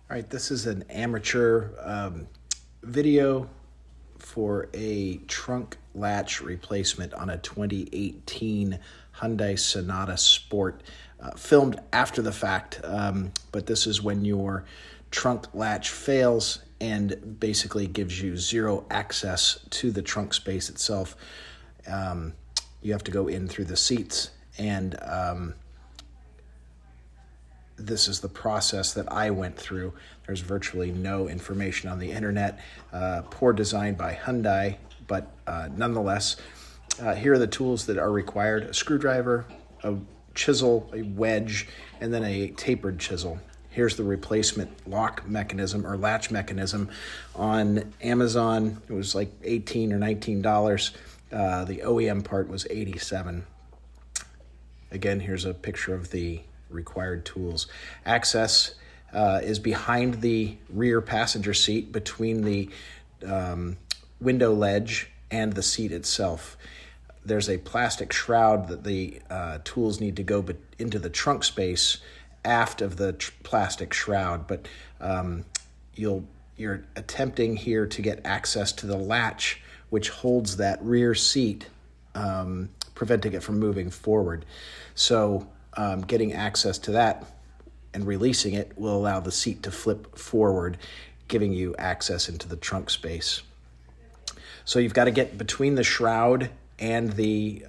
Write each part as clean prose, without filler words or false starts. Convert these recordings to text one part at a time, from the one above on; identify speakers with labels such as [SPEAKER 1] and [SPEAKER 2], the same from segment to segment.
[SPEAKER 1] All right, this is an amateur video for a trunk latch replacement on a 2018 Hyundai Sonata Sport, filmed after the fact, but this is when your trunk latch fails and basically gives you zero access to the trunk space itself. You have to go in through the seats, and this is the process that I went through. There's virtually no information on the internet. Poor design by Hyundai, but nonetheless, here are the tools that are required: a screwdriver, a chisel, a wedge, and then a tapered chisel. Here's the replacement lock mechanism or latch mechanism. On Amazon, it was like $18 or $19. The OEM part was $87. Again, here's a picture of the required tools. Access is behind the rear passenger seat, between the window ledge and the seat itself. There's a plastic shroud that the tools need to go into the trunk space aft of the plastic shroud, but you're attempting here to get access to the latch which holds that rear seat, preventing it from moving forward. So getting access to that and releasing it will allow the seat to flip forward, giving you access into the trunk space. So you've got to get between the shroud and the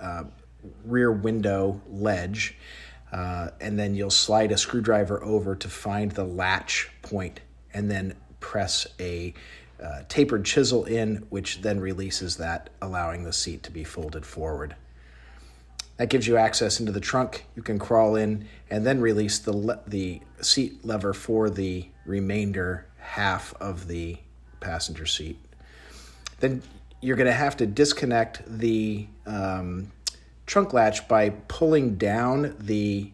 [SPEAKER 1] rear window ledge, and then you'll slide a screwdriver over to find the latch point, and then press a tapered chisel in, which then releases that, allowing the seat to be folded forward. That gives you access into the trunk. You can crawl in and then release the seat lever for the remainder half of the passenger seat. Then you're going to have to disconnect the trunk latch by pulling down the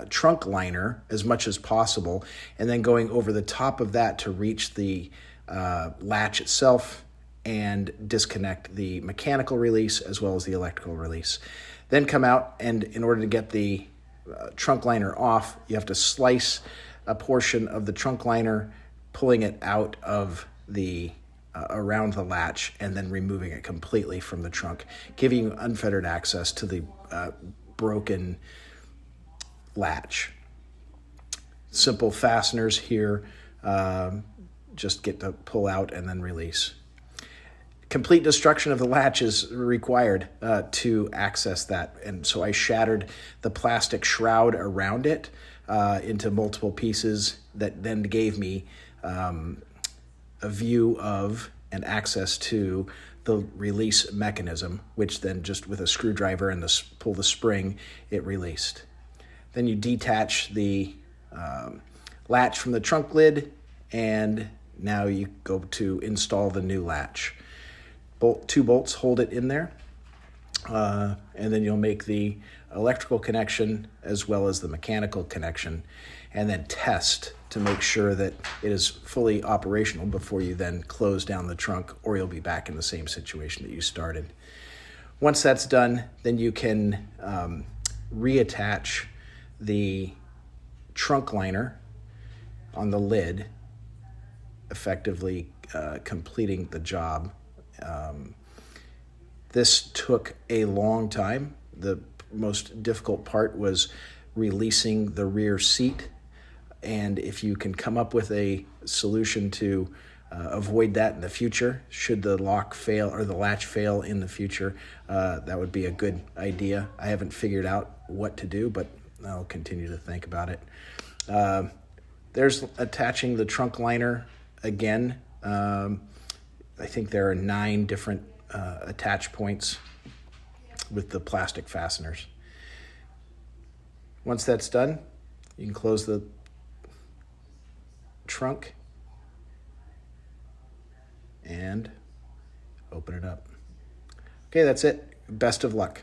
[SPEAKER 1] trunk liner as much as possible, and then going over the top of that to reach the latch itself and disconnect the mechanical release as well as the electrical release. Then come out, and in order to get the trunk liner off, you have to slice a portion of the trunk liner, pulling it out of the around the latch, and then removing it completely from the trunk, giving you unfettered access to the broken latch. Simple fasteners here, just get to pull out and then release. Complete destruction of the latch is required to access that. And so I shattered the plastic shroud around it into multiple pieces that then gave me a view of and access to the release mechanism, which then just with a screwdriver and pull the spring, it released. Then you detach the latch from the trunk lid, and now you go to install the new latch. Two bolts hold it in there, and then you'll make the electrical connection as well as the mechanical connection, and then test to make sure that it is fully operational before you then close down the trunk, or you'll be back in the same situation that you started. Once that's done, then you can reattach the trunk liner on the lid, effectively completing the job. This took a long time. The most difficult part was releasing the rear seat, and if you can come up with a solution to avoid that in the future, should the lock fail or the latch fail in the future, that would be a good idea. I haven't figured out what to do, but I'll continue to think about it. There's attaching the trunk liner again. I think there are 9 different attach points with the plastic fasteners. Once that's done, you can close the trunk and open it up. Okay, that's it. Best of luck.